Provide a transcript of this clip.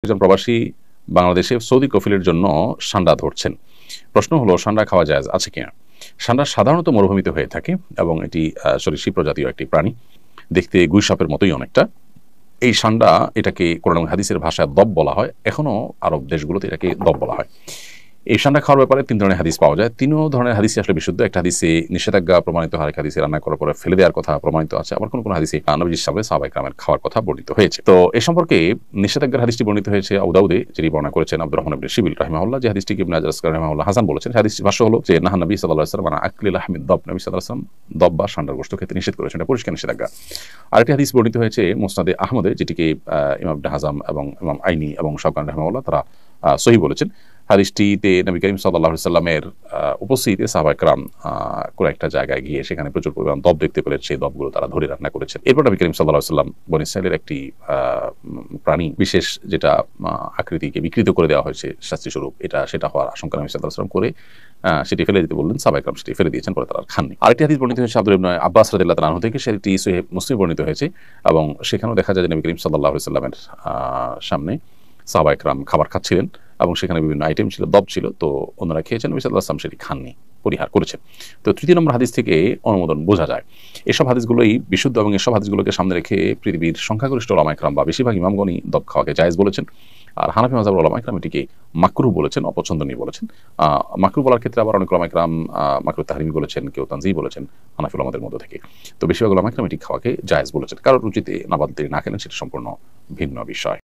একজন প্রবাসী বাংলাদেশে সৌদি কফিলের জন্য সান্ডা ধরছেন। প্রশ্ন হলো সান্ডা খাওয়া জায়েজ আছে কিনা। সান্ডা সাধারণত মরুভূমিতে হয়ে থাকে এবং এটি সরীসৃপ প্রজাতীয় একটি প্রাণী, দেখতে গুই সাপের মতোই অনেকটা। এই সান্ডা এটাকে কোরআন এবং হাদিসের ভাষায় দব বলা হয়, এখনো আরব দেশগুলোতে এটাকে দব বলা হয়। এই সান্ডা খাওয়ার ব্যাপারে 3 ধরনের হাদিস পাওয়া যায়। 3 ধরনের হাদিসই আসলে বিশুদ্ধ। একটা হাদিসে নিষেধাজ্ঞা প্রমাণিত হয়, একটা হাদিসে রান্না করার পরে ফেলে দেওয়ার কথা প্রমাণিত আছে, আবার কোন হাদিসে নবীজির সামনে সাহাবায়ে কেরামের খাওয়ার কথা বর্ণিত হয়েছে। তো এ সম্পর্কে নিষেধাজ্ঞার হাদিসটি বর্ণিত হয়েছে আবু দাউদে, যিনি বর্ণনা করেছেন আব্দুর রহমান ইবনে শিবিল রাহিমাহুল্লাহ, যে হাদিসটিকে ইবনে হাজার আসকালানি রাহিমাহুল্লাহ হাসান বলেছেন। হাদিসটির ভাষ্য হলো যে নাহান নবী সাল্লাল্লাহু আলাইহি ওয়াসাল্লাম আকলিল লাহমিদ দব, নবী সাল্লাল্লাহু আলাইহি ওয়াসাল্লাম দব বা সান্ডার গোশত খেতে নিষেধ করেছেন, এটা পরিষ্কার নিষেধাজ্ঞা। আরেকটি হাদিস বর্ণিত হয়েছে মুসনাদে আহমদে, যেটিকে ইমাম ইবনে হাজাম এবং ইমাম আইনি এবং শাওকানি রাহিমাহুল্লাহ তারা সহিহ বলেছেন। হাদিসটিতে নবী করিম সাল্লাল্লাহু আলাইহি সাল্লামের উপস্থিতিতে সাহাবায়ে কেরাম কোন একটা জায়গায় গিয়ে সেখানে প্রচুর পরিমাণ দব দেখতে পেলেন, সেই দবগুলো তারা ধরে রান্না করেছেন। এরপর নবী করিম সাল্লাল্লাহু আলাইহি সাল্লাম বনী ইসরাঈলের একটি প্রাণী বিশেষ, যেটা আকৃতিকে বিকৃত করে দেওয়া হয়েছে শাস্তিস্বরূপ, সেটা হওয়ার আশঙ্কা নবী সাল্লাল্লাহু আলাইহি সাল্লাম করে সেটি ফেলে দিতে বললেন। সাহাবায়ে কেরাম সেটি ফেলে দিয়েছেন, পরে তারা খাননি। আরেকটি হাদিস বর্ণিত হয়েছে আব্দুল্লাহ ইবনে আব্বাস রাদিয়াল্লাহু তাআলা আনহু থেকে, সেটি সহিহ মুসলিম বর্ণিত হয়েছে এবং সেখানেও দেখা যায় যে নবী করিম সাল্লাল্লাহু আলাইহি সাল্লামের সামনে সাহাবায়ে কেরাম খাবার খাচ্ছিলেন এবং সেখানে বিভিন্ন আইটেম ছিল, দব ছিল, তো ওনারা খেয়েছেন, নবী সাল্লাল্লাহু আলাইহি ওয়াসাল্লাম সেটি খাননি, পরিহার করেছেন। তো 3 নম্বর হাদিস থেকে অনুমোদন বোঝা যায় এসব হাদিসগুলোই বিশুদ্ধ এবং এসব হাদিসগুলোকে সামনে রেখে পৃথিবীর সংখ্যাগরিষ্ঠ উলামায়ে কেরাম বা বেশিরভাগ ইমামগণই দব খাওয়াকে জায়েজ বলেছেন। আর হানাফি মাযহাবের উলামায়ে কেরাম এটিকে মাকরুহ বলেছেন, অপছন্দনীয় বলেছেন। মাকরুহ বলার ক্ষেত্রে আবার অনেক উলামায়ে কেরাম মাকরুহ তাহরিমি বলেছেন, কেউ তানজিহ বলেছেন হানাফি উলামাদের মধ্য থেকে। তো বেশিরভাগ উলামায়ে কেরাম এটি খাওয়াকে জায়েজ বলেছেন। কারোর রুচিতে নাবাদ তিনি না খেলেন, সেটা সম্পূর্ণ ভিন্ন বিষয়।